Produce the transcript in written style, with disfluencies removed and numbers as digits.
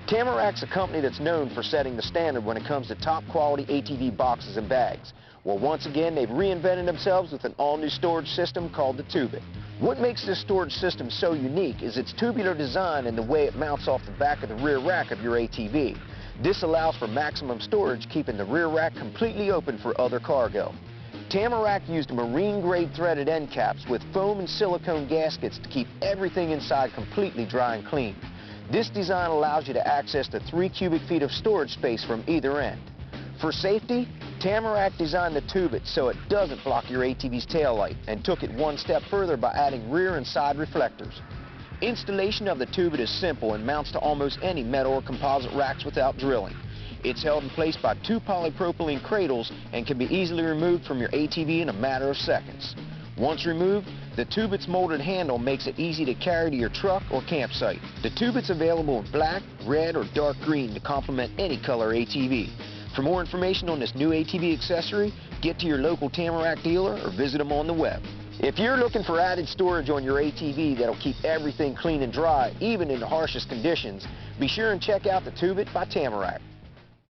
Tamarac's a company that's known for setting the standard when it comes to top quality ATV boxes and bags. Well, once again, they've reinvented themselves with an all-new storage system called the Tubit. What makes this storage system so unique is its tubular design and the way it mounts off the back of the rear rack of your ATV. This allows for maximum storage, keeping the rear rack completely open for other cargo. Tamarac used marine-grade threaded end caps with foam and silicone gaskets to keep everything inside completely dry and clean. This design allows you to access the 3 cubic feet of storage space from either end. For safety, Tamarac designed the Tubit so it doesn't block your ATV's taillight and took it one step further by adding rear and side reflectors. Installation of the Tubit is simple and mounts to almost any metal or composite racks without drilling. It's held in place by 2 polypropylene cradles and can be easily removed from your ATV in a matter of seconds. Once removed, the Tubit's molded handle makes it easy to carry to your truck or campsite. The Tubit's available in black, red, or dark green to complement any color ATV. For more information on this new ATV accessory, get to your local Tamarac dealer or visit them on the web. If you're looking for added storage on your ATV that'll keep everything clean and dry, even in the harshest conditions, be sure and check out the Tubit by Tamarac.